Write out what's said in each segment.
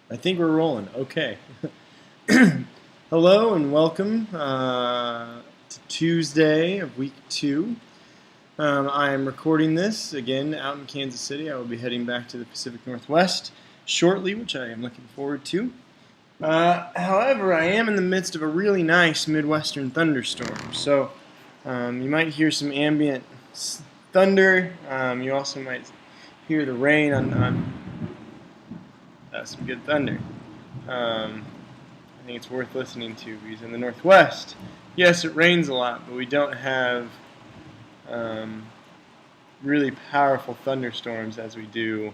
I think we're rolling. Okay. Hello and welcome to Tuesday of week 2. I am recording this again out in Kansas City. I will be heading back to the Pacific Northwest shortly, which I am looking forward to. However, I am in the midst of a really nice Midwestern thunderstorm, so you might hear some ambient thunder. You also might hear the rain on some good thunder. I think it's worth listening to because in the Northwest, yes, it rains a lot, but we don't have really powerful thunderstorms as we do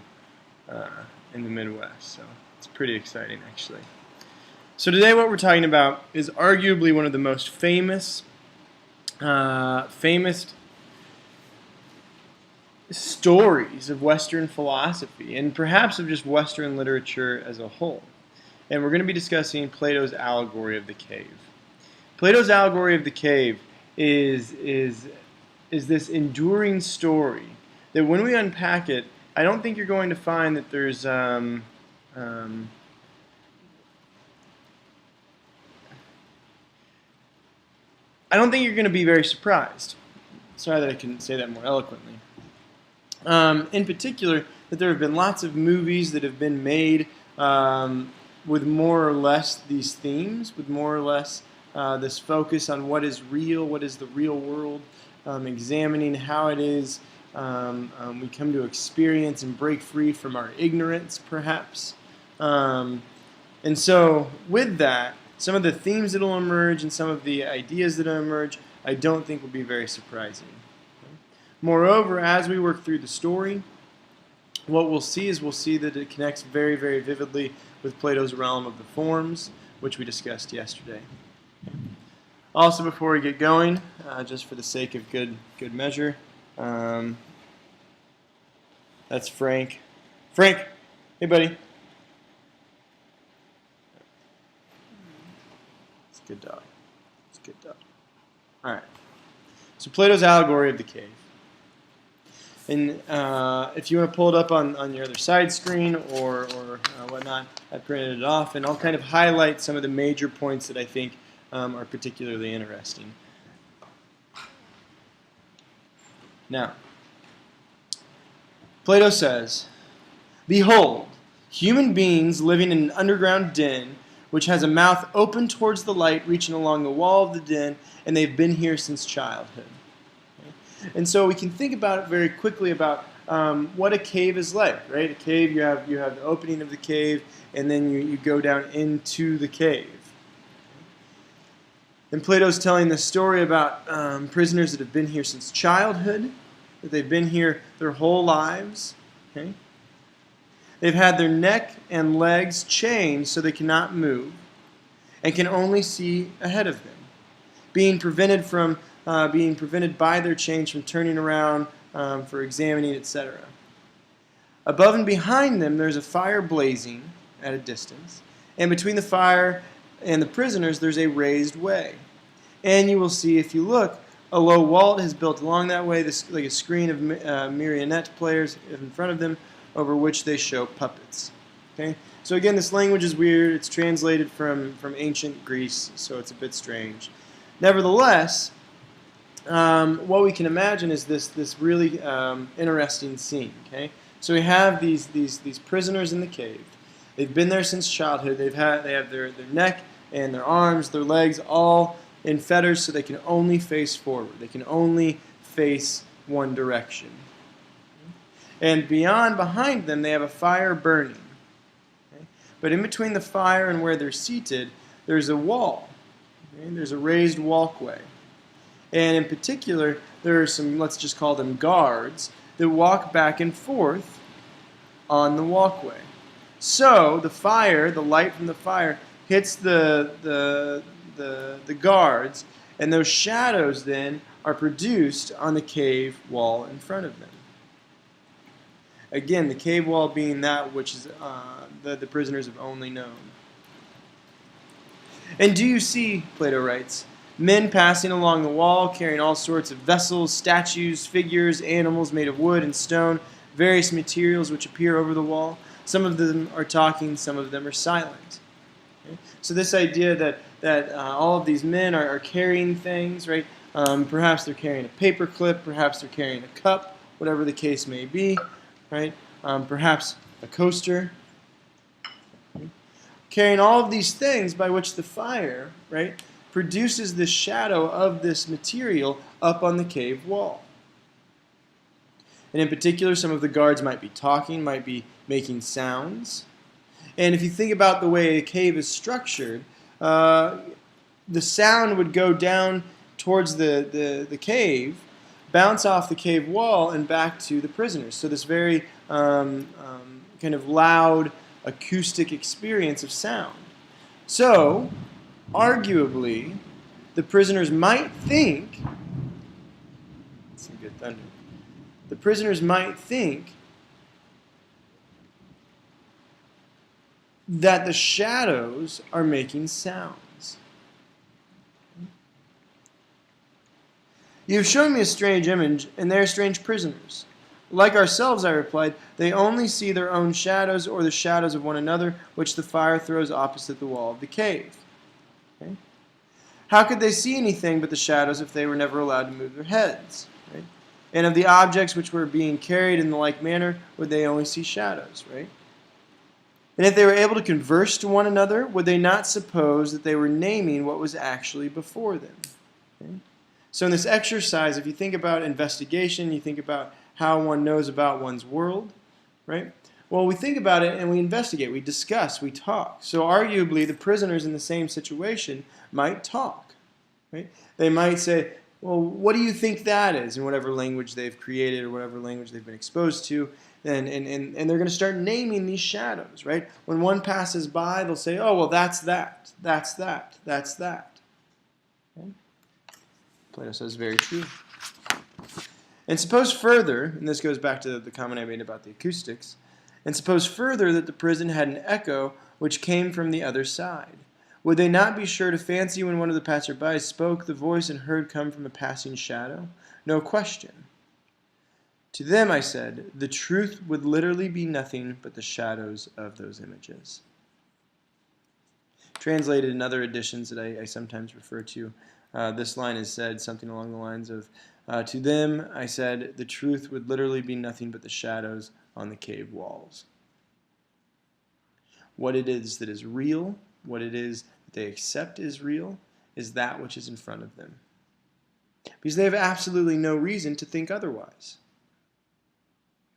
in the Midwest. So it's pretty exciting, actually. So today, what we're talking about is arguably one of the most famous stories of Western philosophy, and perhaps of just Western literature as a whole. And we're going to be discussing Plato's Allegory of the Cave. Plato's Allegory of the Cave is this enduring story that when we unpack it, I don't think you're going to find that there's I don't think you're going to be very surprised. Sorry that I couldn't say that more eloquently. In particular, that there have been lots of movies that have been made with more or less these themes, with more or less this focus on what is real, what is the real world, examining how it is we come to experience and break free from our ignorance, perhaps. And so, with that, some of the themes that will emerge and some of the ideas that will emerge, I don't think will be very surprising. Moreover, as we work through the story, what we'll see that it connects very, very vividly with Plato's realm of the forms, which we discussed yesterday. Also, before we get going, just for the sake of good measure, that's Frank. Frank, hey buddy. It's a good dog. It's a good dog. All right. So Plato's Allegory of the Cave. And if you want to pull it up on your other side screen or whatnot, I printed it off, and I'll kind of highlight some of the major points that I think are particularly interesting. Now, Plato says, "Behold, human beings living in an underground den, which has a mouth open towards the light reaching along the wall of the den, and they've been here since childhood." And so we can think about it very quickly about what a cave is like, right? A cave, you have the opening of the cave, and then you go down into the cave. And Plato's telling the story about prisoners that have been here since childhood, that they've been here their whole lives. Okay? They've had their neck and legs chained so they cannot move, and can only see ahead of them, being prevented by their chains from turning around for examining, etc. Above and behind them, there's a fire blazing at a distance, and between the fire and the prisoners, there's a raised way. And you will see, if you look, a low wall is built along that way, like a screen of marionette players in front of them, over which they show puppets. Okay? So again, this language is weird. It's translated from ancient Greece, so it's a bit strange. Nevertheless, what we can imagine is this really interesting scene. Okay, so we have these prisoners in the cave. They've been there since childhood. They have their neck and their arms, their legs, all in fetters, so they can only face forward. They can only face one direction. And behind them, they have a fire burning. Okay? But in between the fire and where they're seated, there's a wall. Okay? There's a raised walkway. And in particular, there are some, let's just call them guards, that walk back and forth on the walkway. So the fire, the light from the fire, hits the guards, and those shadows then are produced on the cave wall in front of them. Again, the cave wall being that which is the prisoners have only known. And do you see, Plato writes, men passing along the wall, carrying all sorts of vessels, statues, figures, animals made of wood and stone, various materials which appear over the wall. Some of them are talking, some of them are silent. Okay? So this idea that all of these men are carrying things, right? Perhaps they're carrying a paper clip, perhaps they're carrying a cup, whatever the case may be, right? Perhaps a coaster. Okay? Carrying all of these things by which the fire, right, produces the shadow of this material up on the cave wall. And in particular, some of the guards might be talking, might be making sounds. And if you think about the way a cave is structured, the sound would go down towards the cave, bounce off the cave wall, and back to the prisoners. So this very kind of loud, acoustic experience of sound. So, arguably, the prisoners might think, some good thunder, the prisoners might think that the shadows are making sounds. You have shown me a strange image, and they are strange prisoners. Like ourselves, I replied, they only see their own shadows or the shadows of one another, which the fire throws opposite the wall of the cave. Okay? How could they see anything but the shadows if they were never allowed to move their heads? Right? And of the objects which were being carried in the like manner, would they only see shadows? Right? And if they were able to converse to one another, would they not suppose that they were naming what was actually before them? Okay? So in this exercise, if you think about investigation, you think about how one knows about one's world, right? Well, we think about it and we investigate, we discuss, we talk. So arguably, the prisoners in the same situation might talk, right? They might say, well, what do you think that is, in whatever language they've created or whatever language they've been exposed to, and they're going to start naming these shadows, right? When one passes by, they'll say, oh, well, that's that, that's that, that's that. Okay? Plato says very true. And suppose further, and this goes back to the comment I made about the acoustics, and suppose further that the prison had an echo which came from the other side. Would they not be sure to fancy when one of the passersby spoke the voice and heard come from a passing shadow? No question. To them, I said, the truth would literally be nothing but the shadows of those images. Translated in other editions that I sometimes refer to, this line is said something along the lines of, to them, I said, the truth would literally be nothing but the shadows on the cave walls. What it is that is real, what it is that they accept is real, is that which is in front of them. Because they have absolutely no reason to think otherwise.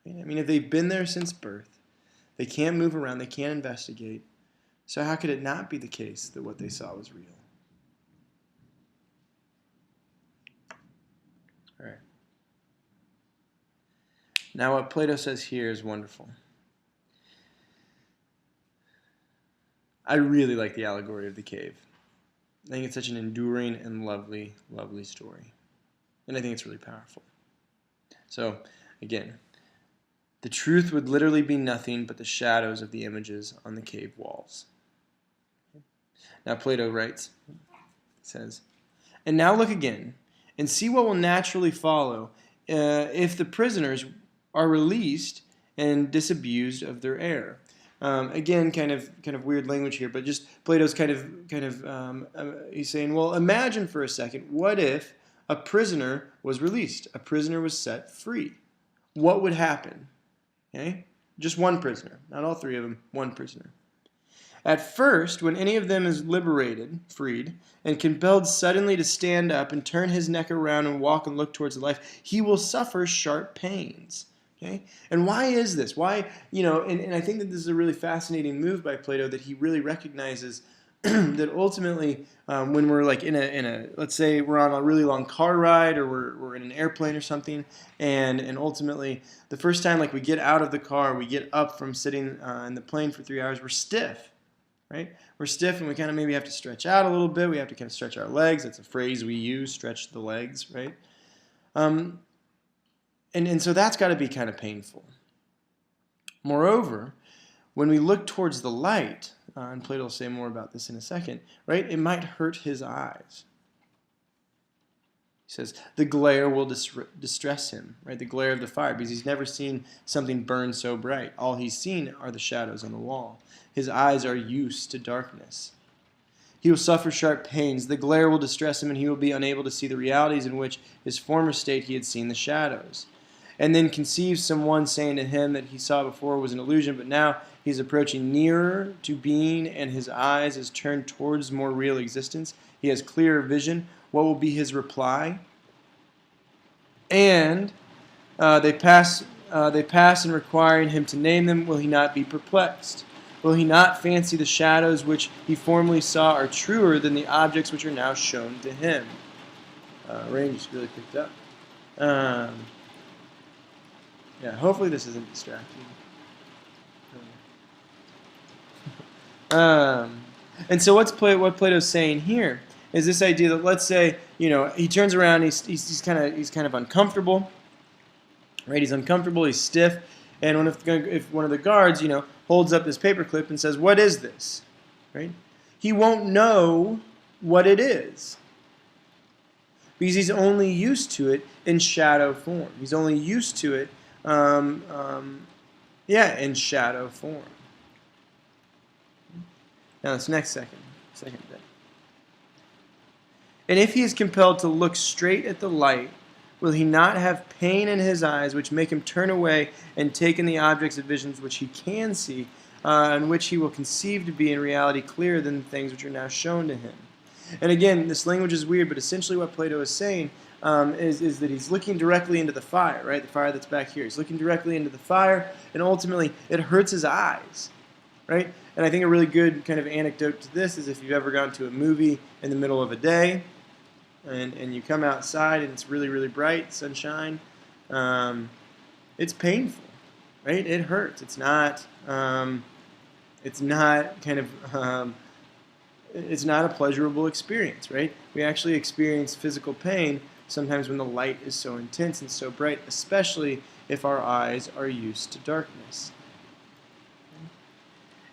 I mean, if they've been there since birth, they can't move around, they can't investigate, so how could it not be the case that what they saw was real? All right. Now what Plato says here is wonderful. I really like the allegory of the cave. I think it's such an enduring and lovely, lovely story. And I think it's really powerful. So, again, the truth would literally be nothing but the shadows of the images on the cave walls. Now Plato writes, says, and now look again, and see what will naturally follow if the prisoners are released and disabused of their error. Again, kind of weird language here, but just Plato's he's saying, well, imagine for a second, what if a prisoner was released, a prisoner was set free? What would happen? Okay, just one prisoner, not all three of them, one prisoner. At first, when any of them is liberated, freed, and compelled suddenly to stand up and turn his neck around and walk and look towards the life, he will suffer sharp pains. Okay? And why is this? Why, and I think that this is a really fascinating move by Plato, that he really recognizes that ultimately, when we're like in a, let's say we're on a really long car ride, or we're in an airplane or something, and ultimately the first time like we get out of the car, we get up from sitting in the plane for 3 hours, we're stiff. Right? We're stiff and we kind of maybe have to stretch out a little bit. We have to kind of stretch our legs. That's a phrase we use, stretch the legs, right? And so that's got to be kind of painful. Moreover, when we look towards the light, and Plato will say more about this in a second, right? It might hurt his eyes. He says the glare will distress him, right? The glare of the fire, because he's never seen something burn so bright. All he's seen are the shadows on the wall. His eyes are used to darkness. He will suffer sharp pains. The glare will distress him, and he will be unable to see the realities in which his former state he had seen the shadows. And then conceives someone saying to him that he saw before was an illusion, but now he's approaching nearer to being, and his eyes is turned towards more real existence. He has clearer vision. What will be his reply? And they pass in requiring him to name them. Will he not be perplexed? Will he not fancy the shadows which he formerly saw are truer than the objects which are now shown to him? Rain just really picked up. Yeah, hopefully this isn't distracting. And so what Plato's saying here is this idea that, let's say, he turns around, he's kind of uncomfortable, right? He's uncomfortable, he's stiff, and if one of the guards, holds up this paperclip and says, "What is this?" Right? He won't know what it is, because he's only used to it in shadow form. He's only used to it, in shadow form. Now this next second bit. And if he is compelled to look straight at the light, will he not have pain in his eyes, which make him turn away and take in the objects of visions which he can see, and which he will conceive to be in reality clearer than the things which are now shown to him? And again, this language is weird, but essentially what Plato is saying is that he's looking directly into the fire, right? The fire that's back here. He's looking directly into the fire, and ultimately it hurts his eyes, right? And I think a really good kind of anecdote to this is if you've ever gone to a movie in the middle of a day, and you come outside and it's really, really bright, sunshine, it's painful, right? It hurts. It's not it's not a pleasurable experience, right? We actually experience physical pain sometimes when the light is so intense and so bright, especially if our eyes are used to darkness.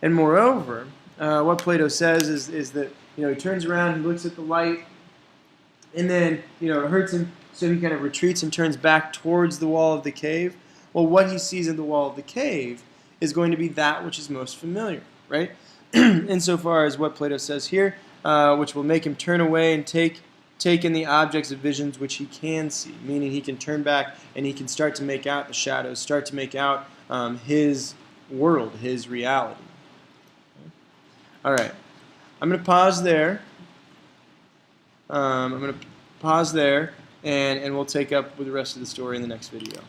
And moreover, what Plato says is that he turns around, he looks at the light, and then it hurts him, so he kind of retreats and turns back towards the wall of the cave. Well, what he sees in the wall of the cave is going to be that which is most familiar, right? Insofar as what Plato says here, which will make him turn away and take in the objects of visions which he can see, meaning he can turn back and he can start to make out the shadows, start to make out his world, his reality. All right, I'm going to pause there. And we'll take up with the rest of the story in the next video.